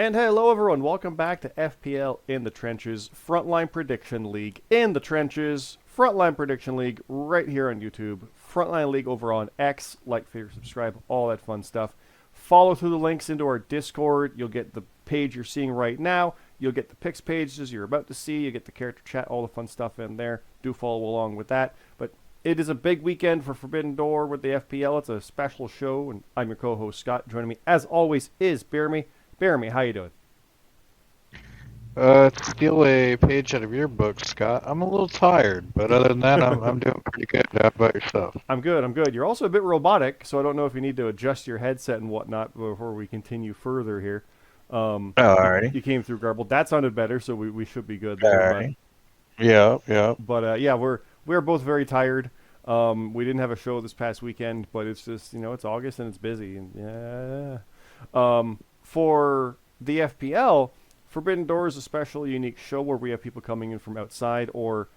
And hello, everyone. Welcome back to FPL in the Trenches, Frontline Prediction League in the Trenches, Frontline Prediction League right here on YouTube, Frontline League over on X. Like, favorite, subscribe, all that fun stuff. Follow through the links into our Discord. You'll get the page you're seeing right now. You'll get the picks pages you're about to see. You get the character chat, all the fun stuff in there. Do follow along with that. But it is a big weekend for Forbidden Door with the FPL. It's a special show, and I'm your co-host, Scott. Joining me, as always, is BeerMe. BeerMe, how you doing? Steal a page out of your book, Scott. I'm a little tired, but other than that, I'm doing pretty good. How about yourself? I'm good, I'm good. You're also a bit robotic, so I don't know if you need to adjust your headset and whatnot before we continue further here. Alrighty. You came through garbled. That sounded better, so we should be good there. Alright. Yeah. But yeah, we're both very tired. We didn't have a show this past weekend, but it's just, it's August and it's busy. And yeah. For the FPL, Forbidden Door is a special, unique show where we have people coming in from outside or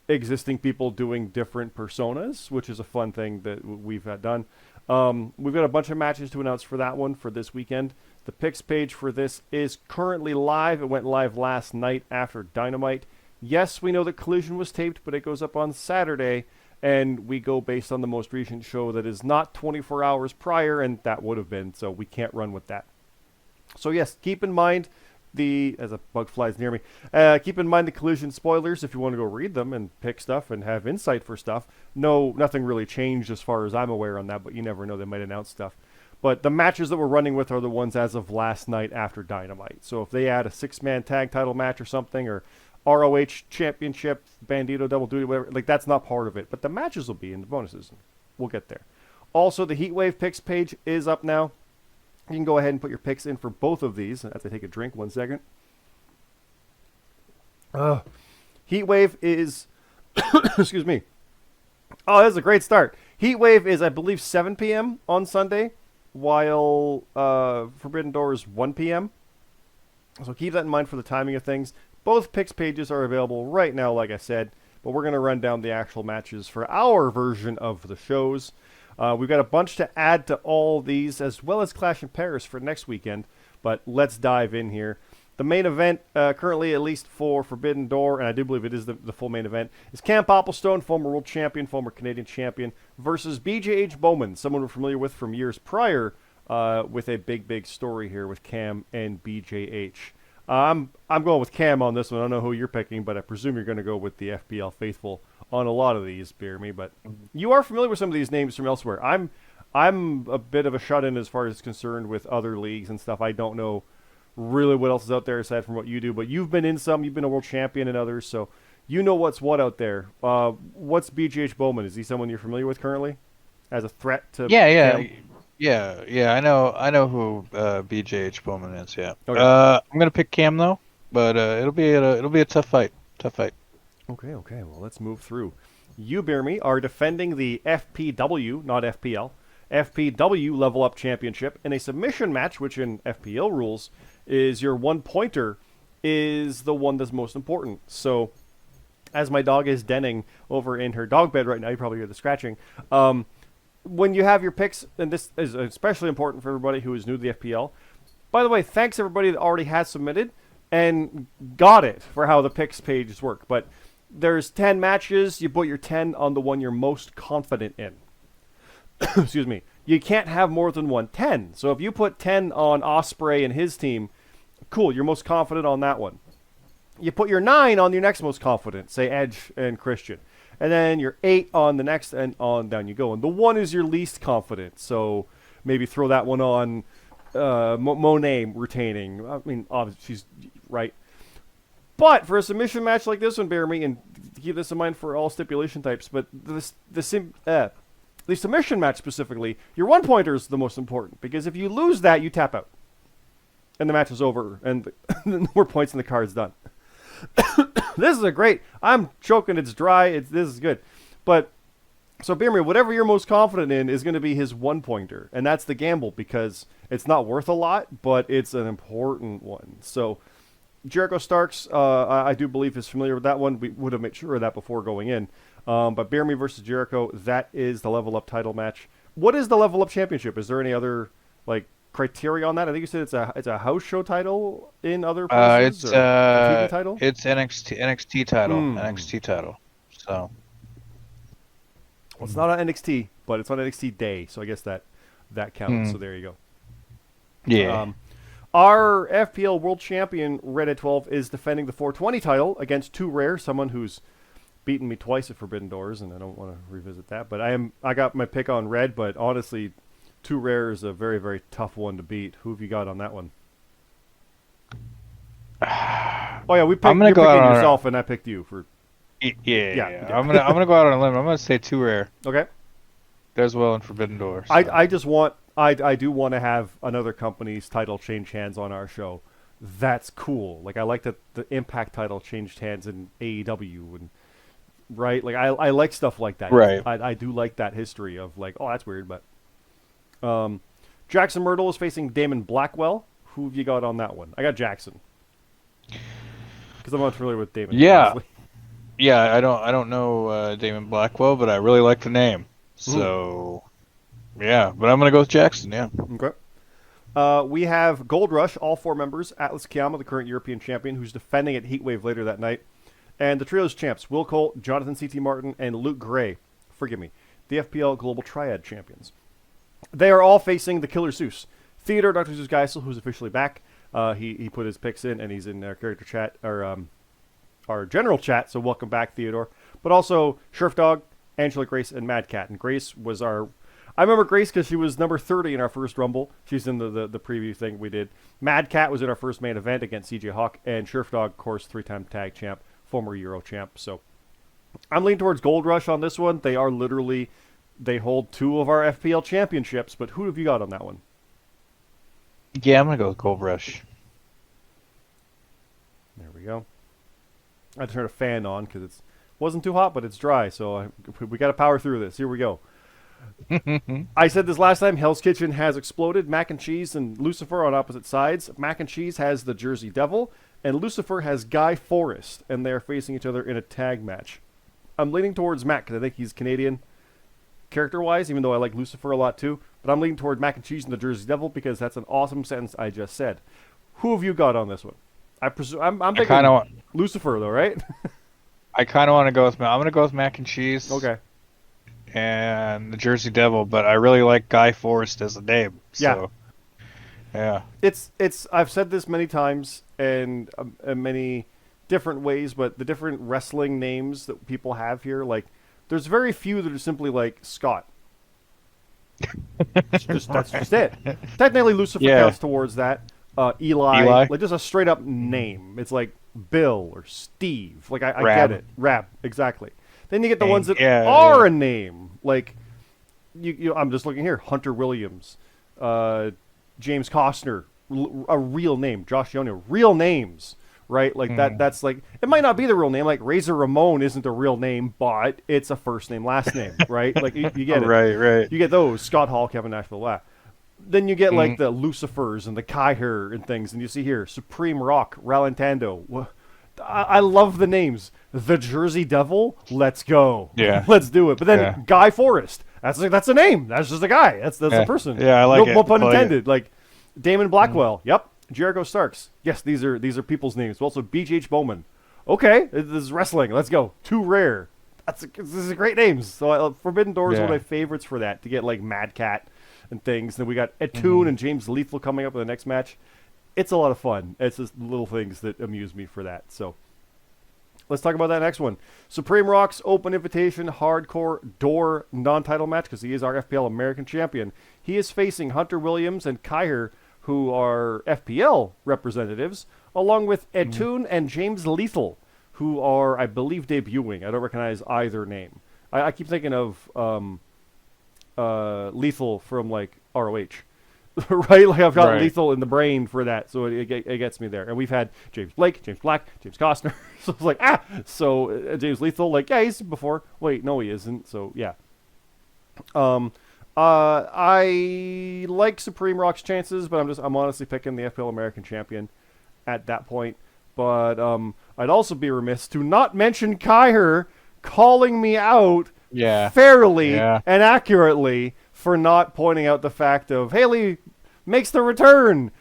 existing people doing different personas, which is a fun thing that we've done. We've got a bunch of matches to announce for that one for this weekend. The picks page for this is currently live. It went live last night after Dynamite. Yes, we know that Collision was taped, but it goes up on Saturday, and we go based on the most recent show that is not 24 hours prior, and that would have been, so we can't run with that. So yes, keep in mind as a bug flies near me, keep in mind the Collision spoilers if you want to go read them and pick stuff and have insight for stuff. No, nothing really changed as far as I'm aware on that, but you never know, they might announce stuff. But the matches that we're running with are the ones as of last night after Dynamite. So if they add a 6-man tag title match or something, or ROH Championship, Bandito Double Duty, whatever, like that's not part of it. But the matches will be in the bonuses. We'll get there. Also, the Heatwave picks page is up now. You can go ahead and put your picks in for both of these. I have to take a drink 1 second. Heatwave is... excuse me. Oh, that's a great start. Heatwave is, I believe, 7 p.m. on Sunday, while Forbidden Door is 1 p.m. So keep that in mind for the timing of things. Both picks pages are available right now, like I said, but we're going to run down the actual matches for our version of the shows. We've got a bunch to add to all these, as well as Clash in Paris for next weekend, but let's dive in here. The main event, currently at least for Forbidden Door, and I do believe it is the full main event, is Cam Popplestone, former world champion, former Canadian champion, versus BJH Bowman, someone we're familiar with from years prior, with a big story here with Cam and BJH. I'm going with Cam on this one. I don't know who you're picking, but I presume you're going to go with the FPL faithful on a lot of these, BeerMe. But you are familiar with some of these names from elsewhere. I'm a bit of a shut-in as far as concerned with other leagues and stuff. I don't know really what else is out there aside from what you do, but you've been in some. You've been a world champion in others, so you know what's what out there. What's BGH Bowman? Is he someone you're familiar with currently as a threat to Cam? Yeah. I know who BJH Bowman is. Yeah. Okay. I'm gonna pick Cam though, but it'll be a tough fight. Okay. Well, let's move through. You, BeerMe, are defending the FPW, not FPL, FPW Level Up Championship in a submission match, which in FPL rules is your one-pointer is the one that's most important. So, as my dog is denning over in her dog bed right now, you probably hear the scratching. When you have your picks, and this is especially important for everybody who is new to the FPL. By the way, thanks everybody that already has submitted and got it for how the picks pages work. But there's 10 matches. You put your 10 on the one you're most confident in. Excuse me. You can't have more than 10. So if you put 10 on Osprey and his team, cool, you're most confident on that one. You put your 9 on your next most confident, say Edge and Christian. And then your 8 on the next, and on down you go. And the 1 is your least confident. So maybe throw that one on Monet retaining. I mean, obviously, she's right. But for a submission match like this one, BeerMe, and keep this in mind for all stipulation types, but the submission match specifically, your one-pointer is the most important. Because if you lose that, you tap out. And the match is over. And no more points and the card's done. This is a great... I'm choking, it's dry, this is good. But, so BeerMe, whatever you're most confident in is going to be his one-pointer. And that's the gamble, because it's not worth a lot, but it's an important one. So, Jericho Starks, I do believe is familiar with that one. We would have made sure of that before going in. But BeerMe versus Jericho, that is the level-up title match. What is the level-up championship? Is there any other, like, criteria on that? I think you said it's a house show title in other places, It's or a TV title. it's NXT title, Hmm. NXT title. So Well, it's not on NXT, but it's on NXT Day, so I guess that counts. Hmm. So there you go. yeah. Our FPL World Champion Red at 12 is defending the 420 title against Too Rare, someone who's beaten me twice at Forbidden Doors, and I don't want to revisit that. But I got my pick on Red, but honestly, Too Rare is a very, very tough one to beat. Who have you got on that one? Oh yeah, I'm gonna you're go out picking on yourself, and I picked you for. Yeah. I'm gonna go out on a limb. I'm gonna say Too Rare. Okay. Does well in Forbidden Doors. So. I just want I do want to have another company's title change hands on our show. That's cool. Like I like that the Impact title changed hands in AEW and right. Like I like stuff like that. Right. I do like that history of like, oh, that's weird, but Jackson Myrtle is facing Damon Blackwell. Who have you got on that one? I got Jackson because I'm not familiar with Damon. Yeah. Honestly. Yeah, I don't know Damon Blackwell, but I really like the name. So, yeah, but I'm gonna go with Jackson. Yeah. Okay. We have Gold Rush, all 4 members. Atlas Kiyama, the current European champion, who's defending at Heatwave later that night. And the Trios champs, Will Colt, Jonathan C.T. Martin, and Luke Gray. Forgive me. The FPL Global Triad champions. They are all facing the Killer Seuss. Theodore Dr. Seuss Geisel, who's officially back. He put his picks in, and he's in our character chat, or our general chat, so welcome back, Theodore. But also Sheriff Dog, Angela Grace, and Mad Cat. And Grace was our... I remember Grace because she was number 30 in our first Rumble. She's in the preview thing we did. Mad Cat was in our first main event against CJ Hawk. And Sheriff Dog, of course, 3-time tag champ, former Euro champ. So I'm leaning towards Gold Rush on this one. They are literally... They hold 2 of our FPL championships. But who have you got on that one? Yeah, I'm gonna go with Gold Rush. There we go. I had to turn a fan on because it wasn't too hot, but it's dry. So we got to power through this. Here we go. I said this last time. Hell's Kitchen has exploded. Mac and Cheese and Lucifer on opposite sides. Mac and Cheese has the Jersey Devil, and Lucifer has Guy Forrest, and they are facing each other in a tag match. I'm leaning towards Mac because I think he's Canadian character-wise, even though I like Lucifer a lot too. But I'm leaning toward Mac and Cheese and the Jersey Devil because that's an awesome sentence I just said. Who have you got on this one? I'm thinking Lucifer though, right? I kind of want to go with. I'm gonna go with Mac and Cheese. Okay. And the Jersey Devil, but I really like Guy Forrest as a name. So, yeah. It's. I've said this many times and in many different ways, but the different wrestling names that people have here, like, there's very few that are simply like Scott. That's just it. Technically, Lucifer counts towards that. Eli, like just a straight up name. It's like Bill or Steve. Like I get it. Rab, exactly. Then you get the ones that are a name. Like you I'm just looking here. Hunter Williams, James Costner, a real name. Josh Young, real names, right? Like that's like, it might not be the real name. Like Razor Ramon isn't a real name, but it's a first name, last name, right? Like you get it. Right. You get those. Scott Hall, Kevin Nashville, blah. Then you get like the Lucifers and the Kaiher and things, and you see here Supreme Rock, Ralentando. I love the names. The Jersey Devil, let's go. Yeah, let's do it. But then Guy Forrest, that's a name. That's just a guy. That's a person. Yeah, I like it. No pun intended. Like Damon Blackwell. Yep. Jericho Starks. Yes, these are people's names. Also BJH Bowman. Okay, this is wrestling. Let's go. Too Rare. This is great names. So Forbidden Doors is one of my favorites for that, to get like Mad Cat and things. Then we got Etune and James Lethal coming up in the next match. It's a lot of fun. It's just little things that amuse me for that. So let's talk about that next one. Supreme Rock's Open Invitation Hardcore Door non-title match, because he is our FPL American champion. He is facing Hunter Williams and Kaiher, who are FPL representatives, along with Etune and James Lethal, who are, I believe, debuting. I don't recognize either name. I keep thinking of Lethal from like ROH, right? Like I've got Lethal in the brain for that, so it gets me there. And we've had James Blake, James Black, James Costner. So it's like So James Lethal, like he's before. Wait, no, he isn't. So yeah. I like Supreme Rock's chances, but I'm honestly picking the FPL American champion at that point. But I'd also be remiss to not mention Kaiher calling me out fairly and accurately for not pointing out the fact of Haley makes the return.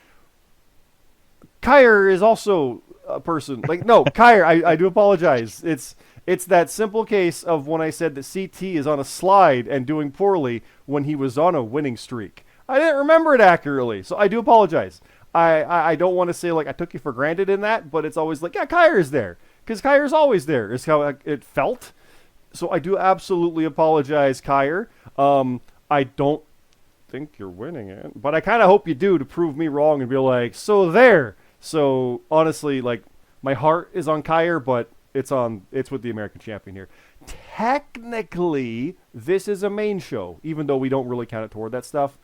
Kyer is also a person. Like, no, Kyer, I do apologize. It's that simple case of when I said that CT is on a slide and doing poorly when he was on a winning streak. I didn't remember it accurately, so I do apologize. I don't want to say, like, I took you for granted in that, but it's always like, yeah, Kyer's there. Because Kyer's always there, is how it felt. So I do absolutely apologize, Kyer. I don't think you're winning it, but I kind of hope you do to prove me wrong and be like, so there. So honestly, like, my heart is on Kyer, but it's with the American champion here. Technically, this is a main show, even though we don't really count it toward that stuff.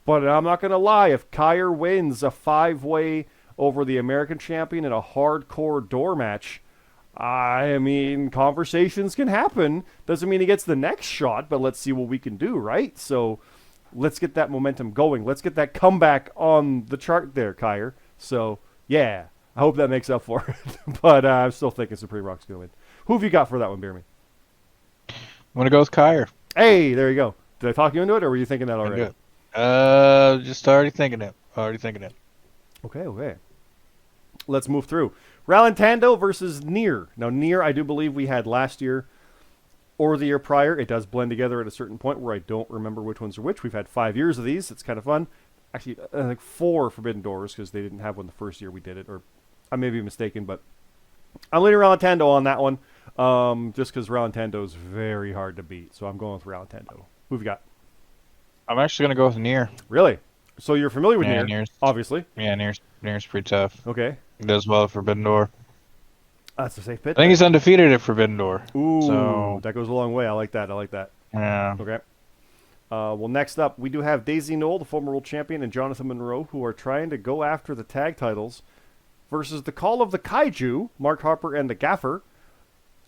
But I'm not gonna lie, if Kyer wins a 5-way over the American champion in a hardcore door match, I mean, conversations can happen. Doesn't mean he gets the next shot, but let's see what we can do, right? So let's get that momentum going. Let's get that comeback on the chart there, Kyer. So, yeah, I hope that makes up for it. But I'm still thinking Supreme Rock's going to win. Who have you got for that one, BeerMe? I'm going to go with Kyer. Hey, there you go. Did I talk you into it, or were you thinking that already? Just already thinking it. Okay. Let's move through. Ralentando versus Nier. Now, Nier, I do believe we had last year or the year prior. It does blend together at a certain point where I don't remember which ones are which. We've had 5 years of these. It's kind of fun. Actually, I think 4 Forbidden Doors because they didn't have one the first year we did it. Or I may be mistaken, but I'm leaning Ralentando on that one just because Ralentando is very hard to beat. So I'm going with Ralentando. Who have you got? I'm actually going to go with Nier. Really? So you're familiar with Nier, Nier's, obviously. Yeah, Nier's pretty tough. Okay. He does well at Forbidden Door. That's a safe bet. I think he's undefeated at Forbidden Door. Ooh, so that goes a long way. I like that. Yeah. Okay. Well, next up, we do have Daisy Knoll, the former world champion, and Jonathan Monroe, who are trying to go after the tag titles, versus the Call of the Kaiju, Mark Harper and the Gaffer,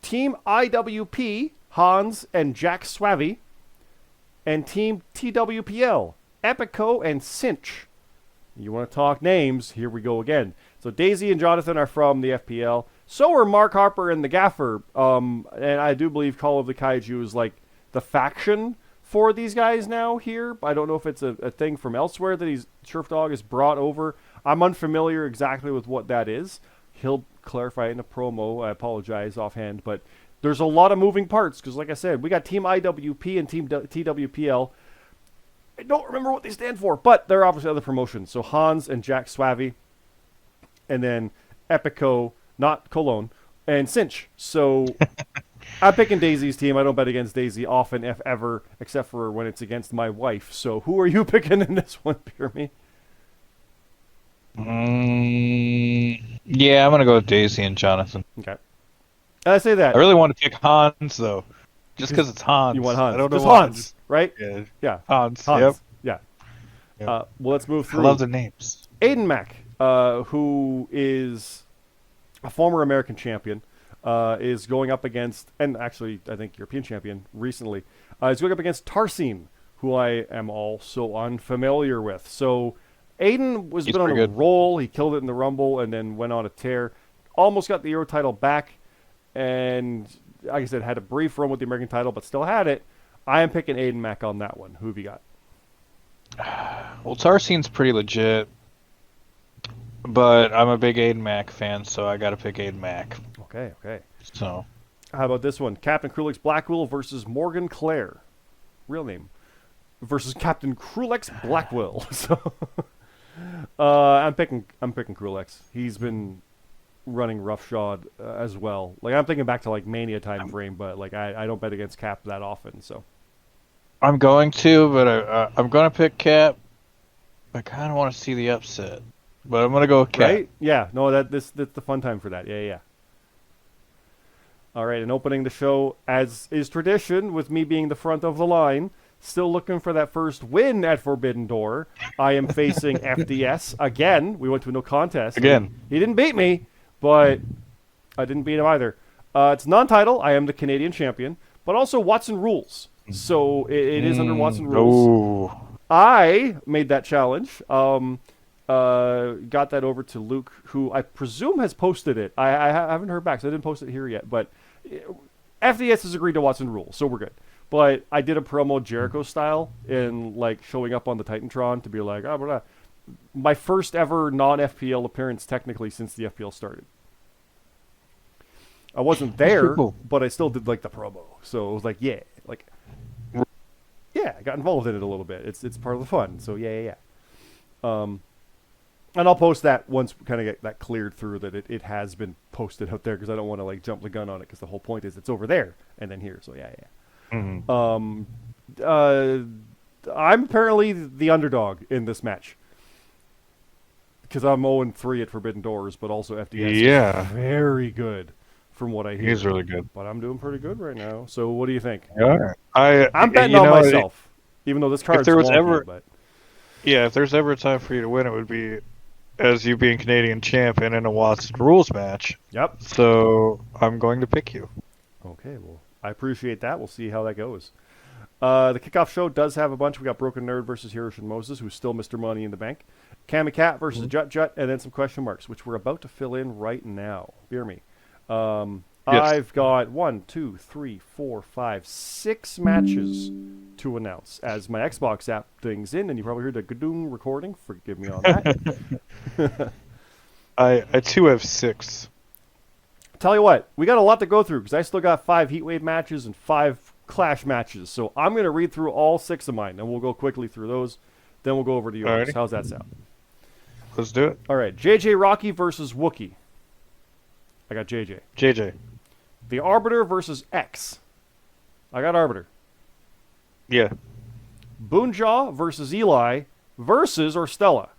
Team IWP, Hans and Jack Swavey, and Team TWPL, Epico and Cinch. You want to talk names? Here we go again. So Daisy and Jonathan are from the FPL. So are Mark Harper and the Gaffer. And I do believe Call of the Kaiju is like the faction for these guys now here. I don't know if it's a thing from elsewhere that Surf Dog has brought over. I'm unfamiliar exactly with what that is. He'll clarify it in a promo. I apologize offhand, but there's a lot of moving parts because, like I said, we got Team IWP and Team TWPL. I don't remember what they stand for, but they're obviously other promotions. So Hans and Jack Swavey, and then Epico, not Cologne, and Cinch. So I'm picking Daisy's team. I don't bet against Daisy often, if ever, except for when it's against my wife. So who are you picking in this one, BeerMe? Yeah, I'm gonna go with Daisy and Jonathan. Okay. And I say that. I really want to pick Hans though, just because it's Hans. You want Hans? I don't know just why. Hans, right? Yeah. Hans. Hans. Yep. Yeah. Well, let's move through. I love the names. Aiden Mack, who is a former American champion, is going up against, and actually I think European champion recently, is going up against Tarsine, who I am also unfamiliar with. So Aiden He's been on a pretty good. roll. He killed it in the Rumble and then went on a tear. Almost got the Euro title back, and like I said, had a brief run with the American title, but still had it. I am picking Aiden Mack on that one. Who have you got? Well, Tarsine's pretty legit, but I'm a big Aiden Mack fan, so I got to pick Aiden Mack. Okay. So, How about this one? Captain Krulix Blackwell versus Morgan Clare. Real name. Versus Captain Krulix Blackwell. So I'm picking Krulix. He's been running roughshod as well. Like I'm thinking back to like Mania time frame, but like I don't bet against Cap that often. So I'm going to, but I'm going to pick Cap. I kind of want to see the upset, but I'm going to go with Cap. right? Yeah. No, that's the fun time for that. Yeah. All right, and opening the show, as is tradition, with me being the front of the line, still looking for that first win at Forbidden Door. I am facing FDS again. We went to a no contest. Again. He didn't beat me, but I didn't beat him either. It's non-title. I am the Canadian champion, but also Watson rules. So it is under Watson rules. Oh. I made that challenge. Got that over to Luke, who I presume has posted it. I haven't heard back, so I didn't post it here yet. But FDS has agreed to Watson rules, so we're good. But I did a promo Jericho style in like showing up on the Titantron to be like, oh, blah, blah. my first ever non-FPL appearance technically since the FPL started. I wasn't there, cool. but I still did like the promo. So it was like, yeah, like, yeah, I got involved in it a little bit. It's part of the fun. So yeah. And I'll post that once we kind of get that cleared through that it has been posted out there because I don't want to like jump the gun on it because the whole point is it's over there and then here. So yeah. Mm-hmm. I'm apparently the underdog in this match because I'm 0-3 at Forbidden Doors, but also FDS is very good from what I hear. He's really good. But I'm doing pretty good right now. So what do you think? Yeah. I'm betting on myself, even though this card's wonky, but... Yeah, if there's ever a time for you to win, it would be as you being Canadian champ and in a Watson rules match. Yep. So I'm going to pick you. Okay, well, I appreciate that. We'll see how that goes. The kickoff show does have a bunch. We got Broken Nerd versus Hiroshi Moses, who's still Mr. Money in the Bank. Cammy Cat versus Jut, and then some question marks, which we're about to fill in right now. BeerMe. Yes. I've got 6 matches to announce as my Xbox app dings in, and you probably heard the gadoong recording. Forgive me on that. I too have 6. Tell you what, we got a lot to go through because I still got 5 Heatwave matches and 5 Clash matches. So I'm going to read through all 6 of mine, and we'll go quickly through those. Then we'll go over to yours. Alrighty. How's that sound? Let's do it. All right, JJ Rocky versus Wookie. I got JJ. JJ. The Arbiter versus X. I got Arbiter. Yeah. Boonjaw versus Eli versus or Stella.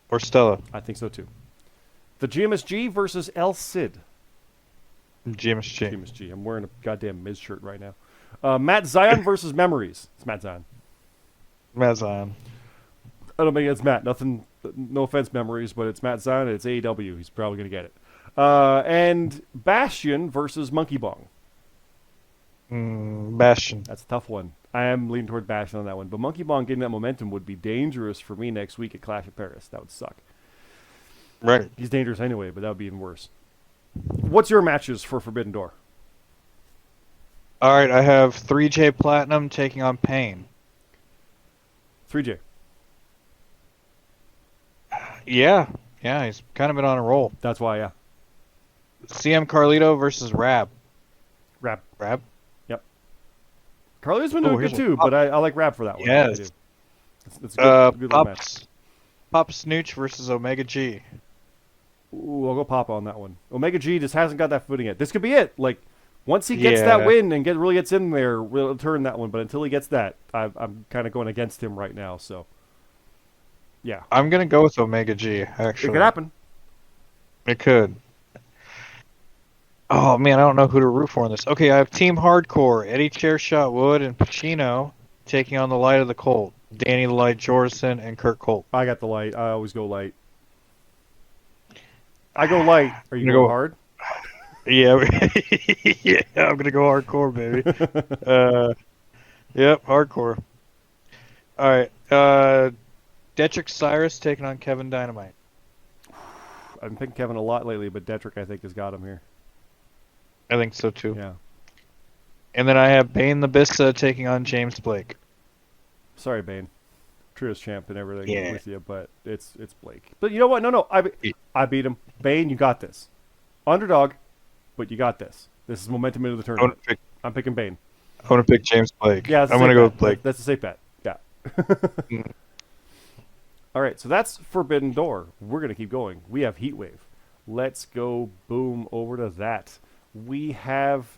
Or Stella. I think so too. The GMSG versus El Cid. GMSG. GMSG. I'm wearing a goddamn Miz shirt right now. Matt Zion versus Memories. It's Matt Zion. Matt Zion. I don't think it's Matt. Nothing. No offense, Memories, but it's Matt Zion and it's AEW. He's probably gonna get it. And Bastion versus Monkey Bong. Bastion. That's a tough one. I am leaning toward Bastion on that one. But Monkey Bong getting that momentum would be dangerous for me next week at Clash of Paris. That would suck. Right. He's dangerous anyway, but that would be even worse. What's your matches for Forbidden Door? All right, I have 3J Platinum taking on Pain. 3J. Yeah, he's kind of been on a roll. That's why, yeah. CM Carlito versus Rab. Rab. Yep. Carly's been doing good too, but I like Rab for that one. Yes. It's a good little match. Pop Snooch versus Omega G. Ooh, I'll go Pop on that one. Omega G just hasn't got that footing yet. This could be it. Like, once he gets that win and really gets in there, we'll turn that one. But until he gets that, I'm kind of going against him right now. So, yeah. I'm going to go with Omega G, actually. It could happen. It could. Oh, man, I don't know who to root for in this. Okay, I have Team Hardcore, Eddie Chairshot Wood and Pacino taking on the Light of the Colt. Danny the Light Jorgensen and Kurt Colt. I got the Light. I always go Light. I go Light. Are you going hard? Yeah, yeah, I'm going to go hardcore, baby. Yep, hardcore. All right, Detrick Cyrus taking on Kevin Dynamite. I've been picking Kevin a lot lately, but Detrick, I think, has got him here. I think so, too. Yeah. And then I have Bane the Bissa taking on James Blake. Sorry, Bane. Trios champ and everything with you, but it's Blake. But you know what? No. I beat him. Bane, you got this. Underdog, but you got this. This is momentum into the tournament. I'm picking Bane. I want to pick James Blake. Yeah, I'm going to go with Blake. That's a safe bet. Yeah. All right, so that's Forbidden Door. We're going to keep going. We have Heatwave. Let's go boom over to that. We have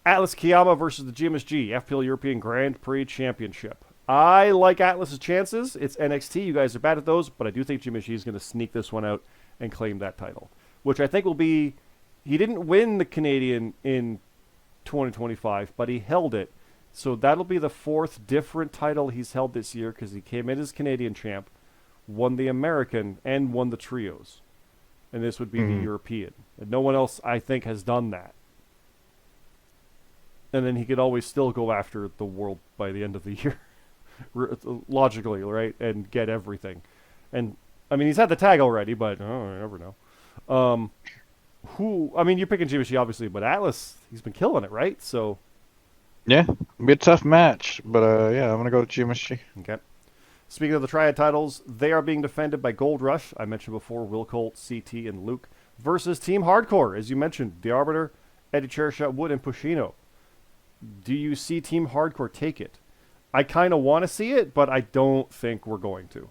Atlas Kiyama versus the GMSG, FPL European Grand Prix Championship. I like Atlas's chances. It's NXT. You guys are bad at those, but I do think GMSG is going to sneak this one out and claim that title, which I think will be... He didn't win the Canadian in 2025, but he held it. So that'll be the 4th different title he's held this year because he came in as Canadian champ, won the American, and won the trios. And this would be the European. And no one else, I think, has done that. And then he could always still go after the world by the end of the year. Logically, right? And get everything. And, I mean, he's had the tag already, but you never know. You're picking GMSG, obviously, but Atlas, he's been killing it, right? So... Yeah, it'll be a tough match, but yeah, I'm going to go with GMSG. Okay. Speaking of the Triad titles, they are being defended by Gold Rush. I mentioned before, Will Colt, CT, and Luke versus Team Hardcore, as you mentioned, The Arbiter, Eddie Chairshot, Wood, and Pushino. Do you see Team Hardcore take it? I kind of want to see it, but I don't think we're going to.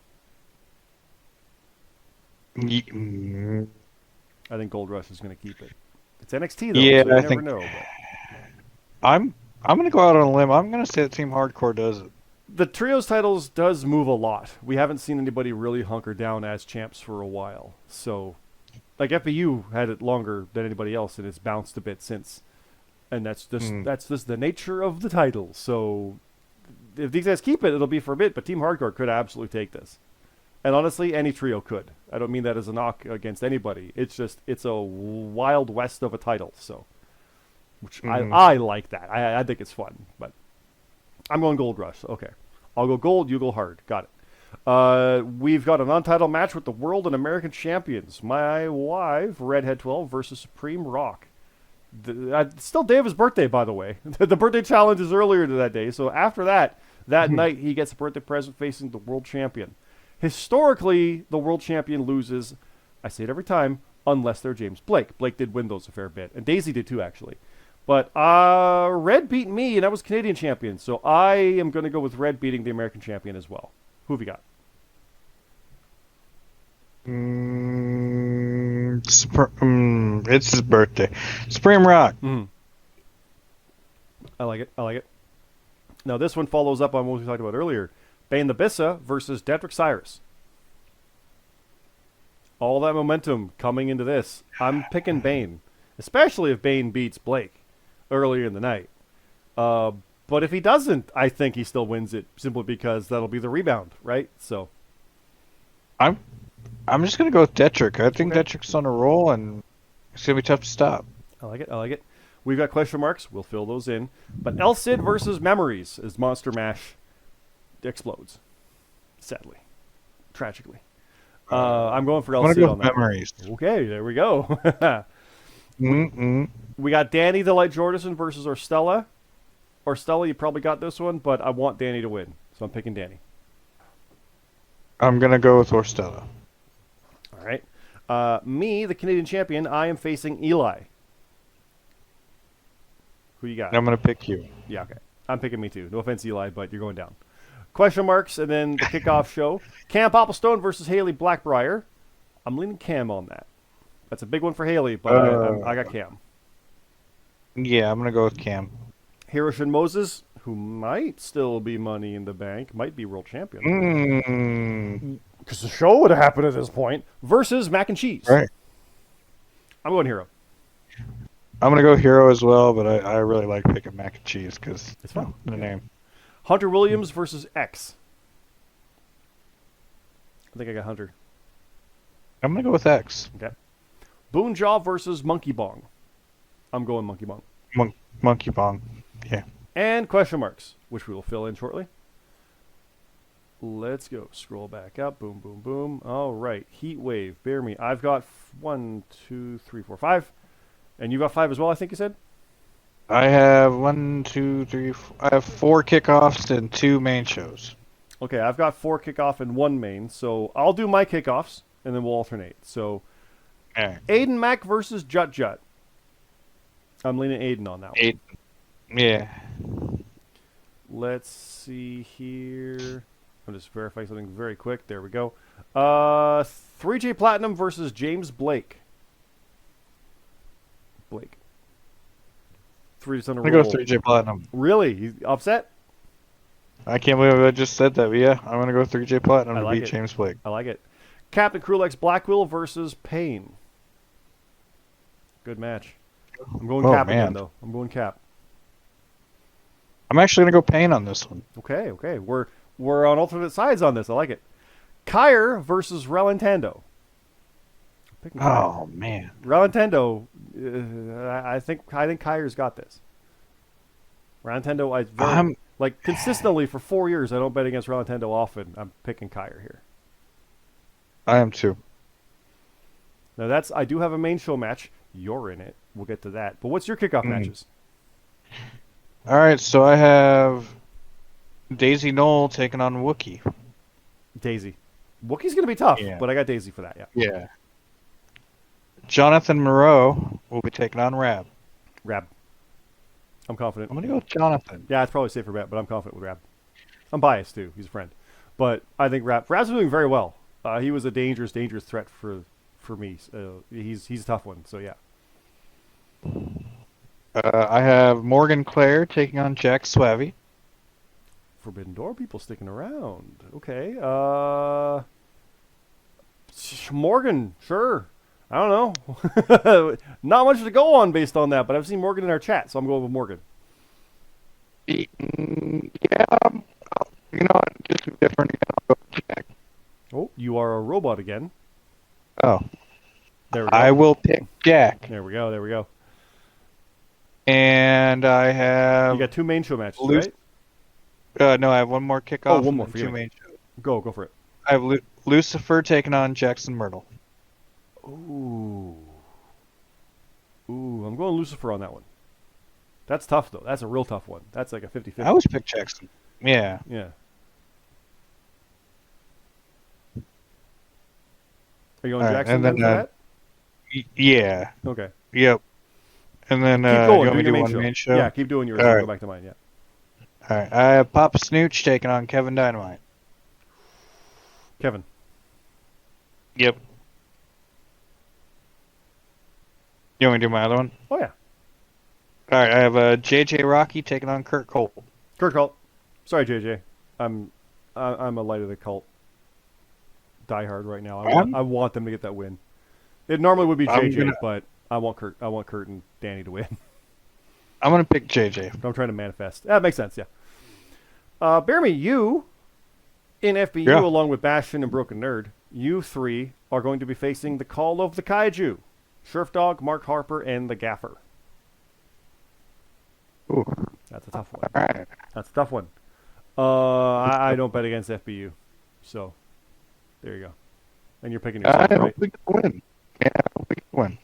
I think Gold Rush is going to keep it. It's NXT though, Yeah, so you I never think know. But I'm going to go out on a limb. I'm going to say that Team Hardcore does it. the trios titles does move a lot. We haven't seen anybody really hunker down as champs for a while. So, like FPU had it longer than anybody else, and it's bounced a bit since. And that's just the nature of the title. So, if these guys keep it, it'll be for a bit. But Team Hardcore could absolutely take this. And honestly, any trio could. I don't mean that as a knock against anybody. It's just, it's a wild west of a title. So, which I like that. I think it's fun. But I'm going Gold Rush. Okay. I'll go gold, you go hard. Got it. We've got an untitled match with the world and American champions. My wife, Redhead 12 versus Supreme Rock. Still Dave's birthday, by the way. The birthday challenge is earlier to that day. So after that night, he gets a birthday present facing the world champion. Historically, the world champion loses, I say it every time, unless they're James Blake. Blake did win those a fair bit. And Daisy did too, actually. But Red beat me, and I was Canadian champion. So I am going to go with Red beating the American champion as well. Who have you got? It's his birthday. Supreme Rock. I like it. Now, this one follows up on what we talked about earlier. Bane the Bissa versus Dedrick Cyrus. All that momentum coming into this. I'm picking Bane, especially if Bane beats Blake earlier in the night. But if he doesn't, I think he still wins it simply because that'll be the rebound, right? So I'm just gonna go with Detrick. I think Detrick's on a roll, and it's gonna be tough to stop. I like it. We've got question marks. We'll fill those in. But El Cid versus Memories as Monster Mash explodes. Sadly. Tragically. I'm going for El Cid on that. Memories. Okay, there we go. We got Danny the Light Jordison versus Orstella. Orstella, you probably got this one, but I want Danny to win, so I'm picking Danny. I'm gonna go with Orstella. All right. Me, the Canadian champion, I am facing Eli. Who you got? I'm gonna pick you. Yeah, okay. I'm picking me too. No offense, Eli, but you're going down. Question marks, and then the kickoff show. Cam Popplestone versus Haley Blackbriar. I'm leaning Cam on that. That's a big one for Haley, but I got Cam. Yeah, I'm gonna go with Cam. Hiroshi Moses, who might still be Money in the Bank, might be world champion. Because the show would have happened at this point. Versus Mac and Cheese. Right. I'm going Hero. I'm gonna go Hero as well, but I really like picking Mac and Cheese because it's fun. The name. Hunter Williams versus X. I think I got Hunter. I'm gonna go with X. Okay. Boonjaw versus Monkey Bong. I'm going Monkey Bong. Monkey Bong. Yeah. And question marks, which we will fill in shortly. Let's go. Scroll back up. Boom, boom, boom. All right. Heatwave. BeerMe. I've got 1, 2, 3, 4, 5. And you got 5 as well, I think you said? I have 1, 2, 3, 4, I have 4 kickoffs and 2 main shows. Okay, I've got 4 kickoff and 1 main. So I'll do my kickoffs, and then we'll alternate. So Aiden Mack versus Jut Jut. I'm leaning Aiden on that one. Yeah. Let's see here. I'm just verifying something very quick. There we go. 3J Platinum versus James Blake. Blake. 3 on a I'm roll. gonna go 3J Platinum. Really? You upset? I can't believe I just said that, but yeah, I'm gonna go 3J Platinum to like beat it. James Blake. I like it. Captain Crulex Blackwell versus Payne. Good match. I'm going Cap again, though. I'm going Cap. I'm actually gonna go Payne on this one. Okay. We're on alternate sides on this. I like it. Kyer versus Relintendo. Oh man, Relintendo. I think Kyer's got this. Relintendo. Consistently for 4 years, I don't bet against Relintendo often. I'm picking Kyer here. I am too. Now I do have a main show match. You're in it. We'll get to that. But what's your kickoff matches? All right, so I have Daisy Knoll taking on Wookie. Daisy. Wookie's going to be tough, Yeah. but I got Daisy for that, yeah. Yeah. Jonathan Moreau will be taking on Rab. Rab. I'm confident. I'm going to go with Jonathan. Yeah, it's probably a safer bet, but I'm confident with Rab. I'm biased, too. He's a friend. But I think Rab's doing very well. He was a dangerous threat for me. He's a tough one, so yeah. I have Morgan Clare taking on Jack Swavey. Forbidden Door people sticking around. Okay. Morgan, sure. I don't know. Not much to go on based on that, but I've seen Morgan in our chat, so I'm going with Morgan. Yeah, just different. I'll go with Jack. Oh, you are a robot again. Oh, There we go. I will pick Jack. There we go. And I have. You got 2 main show matches, Luce- right? No, I have one more kickoff. Oh, one more, and forgive 2 me. main shows. Go for it. I have Lucifer taking on Jackson Myrtle. Ooh, I'm going Lucifer on that one. That's tough, though. That's a real tough one. That's like a 50-50. I always pick Jackson. Yeah. Yeah. Are you on All right, Jackson and then then, for that? Yeah. Okay. Yep. And then Keep you going. want Do me to your do one main show? Yeah, keep doing yours. All I'll right. go back to mine, yeah. All right. I have Papa Snooch taking on Kevin Dynamite. Kevin. Yep. You want me to do my other one? Oh, yeah. All right. I have JJ Rocky taking on Kurt Cole. Kurt Cult. Sorry, JJ. I'm a light of the cult diehard right now. I want them to get that win. It normally would be JJ, but I want Kurt and Danny to win. I'm gonna pick JJ. I'm trying to manifest. That makes sense, yeah. BeerMe, you in FBU Yeah. along with Bastion and Broken Nerd, you 3 are going to be facing the Call of the Kaiju. Sheriff Dog, Mark Harper, and the Gaffer. Ooh. That's a tough one. All right. That's a tough one. I don't bet against FBU, so there you go. And you're picking yourself, I right? hope we can win. Yeah, I hope we can win.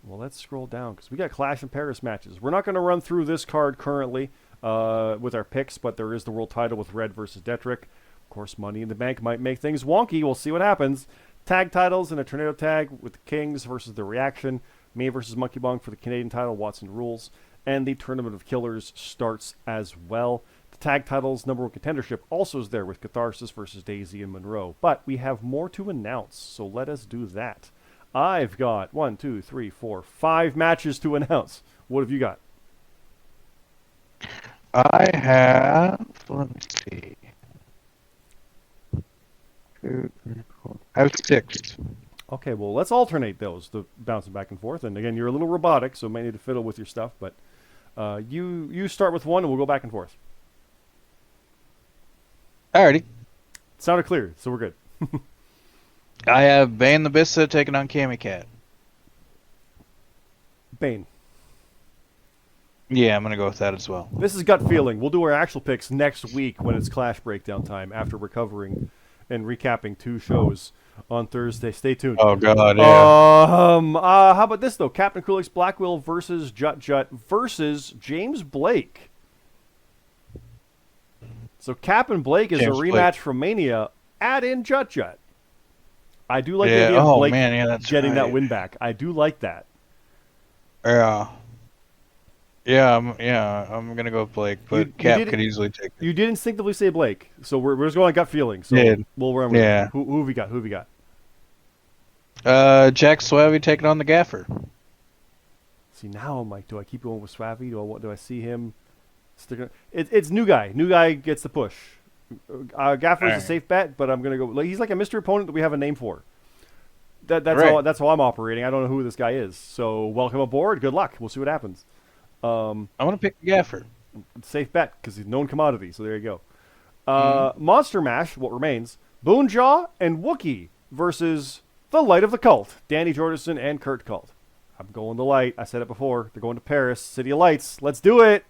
Well, let's scroll down because we got Clash and Paris matches. We're not going to run through this card currently with our picks, but there is the world title with Red versus Detrick. Of course, Money in the Bank might make things wonky. We'll see what happens. Tag titles and a tornado tag with the Kings versus the Reaction. May versus Monkey Bong for the Canadian title. Watson rules. And the Tournament of Killers starts as well. The tag titles number 1 contendership also is there with Catharsis versus Daisy and Monroe. But we have more to announce, so let us do that. I've got 1, 2, 3, 4, 5 matches to announce. What have you got? I have. Let me see. 2, 3, 4. I have 6. Okay, well, let's alternate those, the bouncing back and forth. And again, you're a little robotic, so may need to fiddle with your stuff. But you start with one, and we'll go back and forth. Alrighty. Sounded clear, so we're good. I have Bane the Bissa taking on Cammy Cat. Bane. Yeah, I'm gonna go with that as well. This is gut feeling. We'll do our actual picks next week when it's Clash breakdown time after recovering and recapping 2 shows on Thursday. Stay tuned. Oh God, yeah. How about this though? Captain Krulix Blackwell versus Jut Jut versus James Blake. So Cap and Blake is James a rematch Blake. from Mania. Add in Jut Jut. I do like the Yeah. idea of Oh Blake man, yeah, that's getting that right. win back. I do like that. Yeah. I'm gonna go with Blake, but You Cap did- could easily take it. You did instinctively say Blake, so we're just going on gut feeling. So Did. we'll remember. Yeah. Who have we got? Who have we got? Jack Swavey taking on the Gaffer. See, now I'm like, do I keep going with Swavey? Do I see him sticking? It's new guy. New guy gets the push. Gaffer's a Alright. safe bet, but I'm gonna go. Like, he's like a mystery opponent that we have a name for. That's Right. That's how I'm operating. I don't know who this guy is. So welcome aboard. Good luck. We'll see what happens. I'm gonna pick the Gaffer. Safe bet because he's known commodity. So there you go. Monster Mash. What remains? Boonjaw and Wookie versus the Light of the Cult. Danny Jordison and Kurt Cult. I'm going the Light. I said it before. They're going to Paris. City of Lights. Let's do it.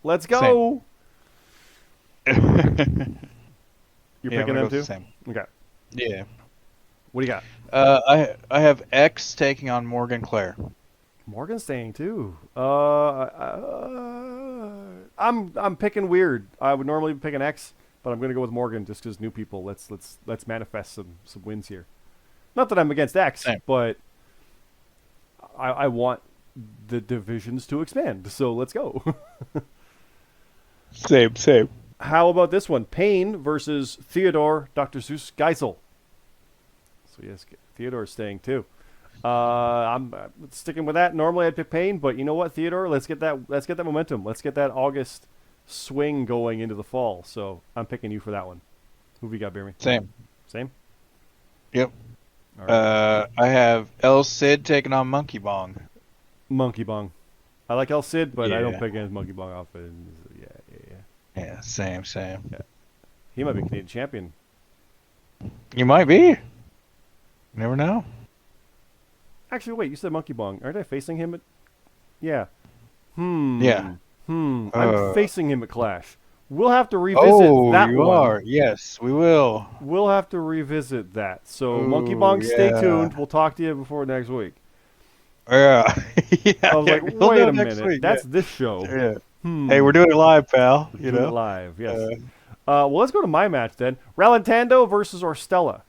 Let's go. You're Yeah, I'm picking gonna go them with too? the same. Okay. Yeah. What do you got? I have X taking on Morgan Clare. Morgan's staying too. I'm picking weird. I would normally pick an X. but I'm going to go with Morgan just because new people. Let's manifest some wins here. Not that I'm against X, Same. but I want the divisions to expand. So let's go. Same. How about this one? Payne versus Theodore Dr. Zeus Geisel. So yes, Theodore's staying too. I'm sticking with that. Normally I'd pick Payne, but you know what, Theodore? Let's get that momentum. Let's get that August swing going into the fall. So I'm picking you for that one. Who have you got, BeerMe? Same? Yep. All right. I have El Cid taking on Monkey Bong. Monkey Bong. I like El Cid, but I don't Yeah. pick against Monkey Bong often. Yeah. Yeah, same. Yeah. He might be Canadian champion. You might be. You never know. Actually, wait, you said Monkey Bong. Aren't I facing him at... Yeah. Yeah. I'm facing him at Clash. We'll have to revisit that you one. are. Yes, we will. We'll have to revisit that. So, Monkey Ooh, Bong, stay yeah. tuned. We'll talk to you before next week. Yeah. Yeah. I was like, we'll wait do a it next minute. week, That's this show. Yeah. Hmm. Hey, we're doing it live, pal. You Doing it know. live, yes. Well, let's go to my match then. Rallentando versus Orstella.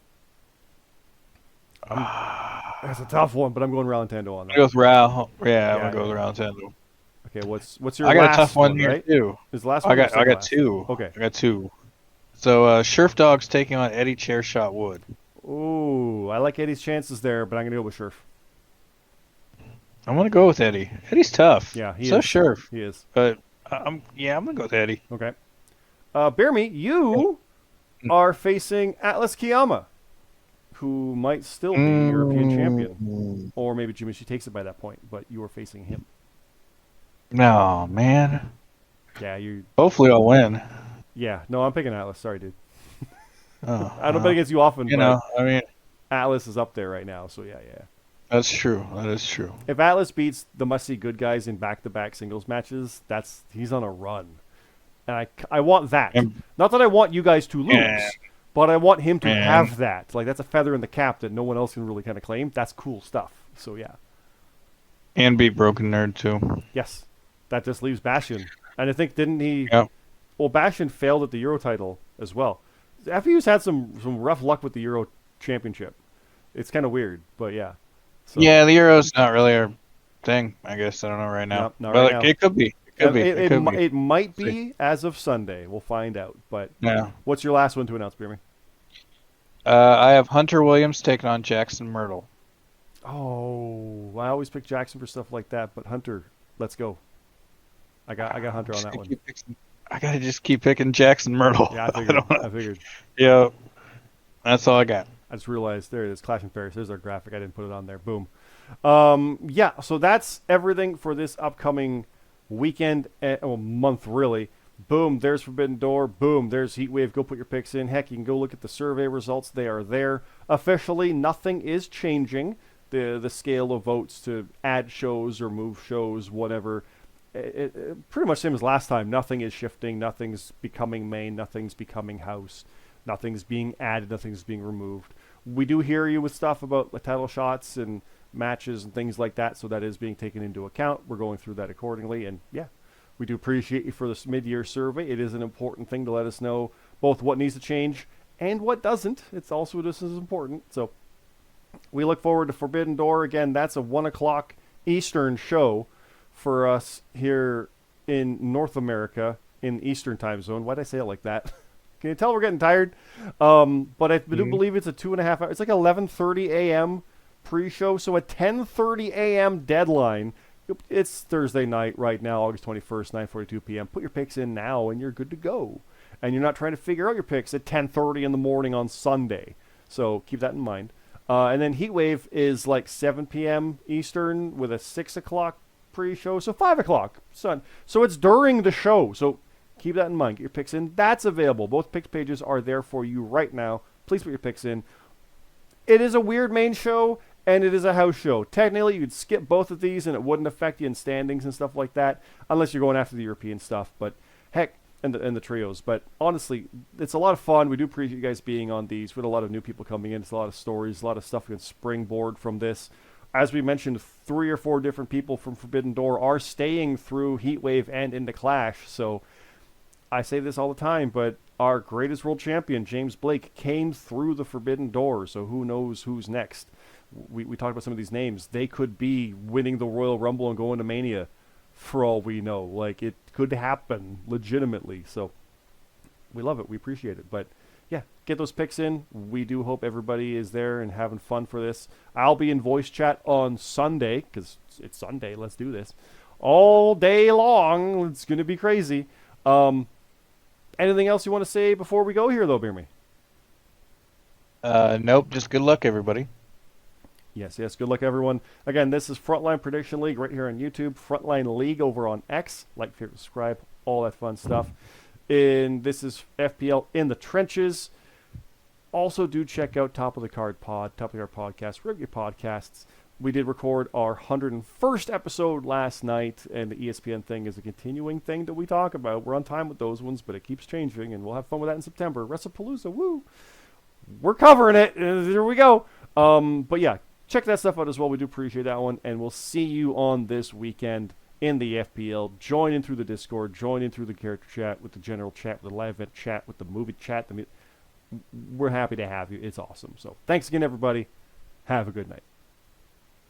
That's a tough one, but I'm going Rallentando on I'm that. gonna go with Ral. Yeah, I'm Yeah, gonna go with yeah. Rallentando. Okay, what's your I got last a tough one here right? too. Is the last I one? or got second last? two. Okay. I got two. So Scherf Dog's taking on Eddie Chairshot Wood. Ooh, I like Eddie's chances there, but I'm gonna go with Scherf. I'm gonna go with Eddie. Eddie's tough. Yeah, he so is. Scherf. He is. But I'm gonna go with Eddie. Okay. BeerMe, you are facing Atlas Kiyama, who might still be European champion. Or maybe Jimmy, she takes it by that point, but you are facing him. No, man. Yeah, you. Hopefully I'll win. Yeah, no, I'm picking Atlas. Sorry, dude. Oh, I don't bet against you often, you but know, I mean, Atlas is up there right now, so yeah. that's true. That is true. If Atlas beats the must-see good guys in back-to-back singles matches, he's on a run. And I want that. And- Not that I want you guys to lose, Yeah. but I want him to Man. have that. Like, that's a feather in the cap that no one else can really kind of claim. That's cool stuff. So, yeah. And beat Broken Nerd too. Yes. That just leaves Bastion. And I think, didn't he... Yep. Well, Bastion failed at the Euro title as well. FU's had some rough luck with the Euro Championship. It's kind of weird, but yeah. So, Yeah, the Euro's not really our thing. I guess I don't know right now. No, not but right now. it could be. It could be. It could be. It might be as of Sunday. We'll find out. But Yeah. what's your last one to announce, BeerMe? I have Hunter Williams taking on Jackson Myrtle. Oh, I always pick Jackson for stuff like that, but Hunter, let's go. I got Hunter on that one. I gotta just keep picking Jackson Myrtle. Yeah, I figured. Yeah, that's all I got. I just realized there it is, Clash in Paris. There's our graphic. I didn't put it on there. Boom. Yeah, so that's everything for this upcoming weekend, month really. Boom, there's Forbidden Door. Boom, there's Heatwave. Go put your picks in. Heck, you can go look at the survey results. They are there. Officially, nothing is changing. The scale of votes to add shows or move shows, whatever. It pretty much same as last time. Nothing is shifting. Nothing's becoming main. Nothing's becoming house. Nothing's being added. Nothing's being removed. We do hear you with stuff about the title shots and matches and things like that, so that is being taken into account. We're going through that accordingly, and yeah, we do appreciate you for this mid-year survey. It is an important thing to let us know both what needs to change and what doesn't. It's also just as important. So we look forward to Forbidden Door. Again, that's a 1 o'clock Eastern show for us here in North America in the Eastern time zone. Why'd I say it like that? Can you tell we're getting tired? But I do believe it's a 2.5 hour. It's like 11:30 a.m. pre-show, so a 10:30 a.m. deadline. It's Thursday night right now, August 21st, 9:42 p.m. Put your picks in now, and you're good to go. And you're not trying to figure out your picks at 10:30 in the morning on Sunday. So keep that in mind. And then Heatwave is like 7 p.m. Eastern with a 6 o'clock pre-show, so 5 o'clock. So it's during the show. So keep that in mind. Get your picks in. That's available. Both picks pages are there for you right now. Please put your picks in. It is a weird main show, and it is a house show. Technically, you could skip both of these, and it wouldn't affect you in standings and stuff like that, unless you're going after the European stuff. But heck, and the trios. But honestly, it's a lot of fun. We do appreciate you guys being on these. We had a lot of new people coming in. It's a lot of stories, a lot of stuff we can springboard from this. As we mentioned, 3 or 4 different people from Forbidden Door are staying through Heatwave and into Clash. So I say this all the time, but our greatest world champion, James Blake, came through the forbidden door. So who knows who's next? We talked about some of these names. They could be winning the Royal Rumble and going to Mania for all we know. Like, it could happen legitimately. So we love it. We appreciate it. But yeah, get those picks in. We do hope everybody is there and having fun for this. I'll be in voice chat on Sunday, because it's Sunday. Let's do this. All day long. It's going to be crazy. Anything else you want to say before we go here, though, BeerMe? Nope. Just good luck, everybody. Yes. Good luck, everyone. Again, this is Frontline Prediction League right here on YouTube. Frontline League over on X. Like, favorite, subscribe, all that fun stuff. And this is FPL in the trenches. Also, do check out Top of the Card podcast, wherever your podcasts. We did record our 101st episode last night, and the ESPN thing is a continuing thing that we talk about. We're on time with those ones, but it keeps changing, and we'll have fun with that in September. WrestlePalooza, woo! We're covering it. There we go. But yeah, check that stuff out as well. We do appreciate that one, and we'll see you on this weekend in the FPL. Join in through the Discord. Join in through the character chat, with the general chat, with the live event chat, with the movie chat. We're happy to have you. It's awesome. So thanks again, everybody. Have a good night.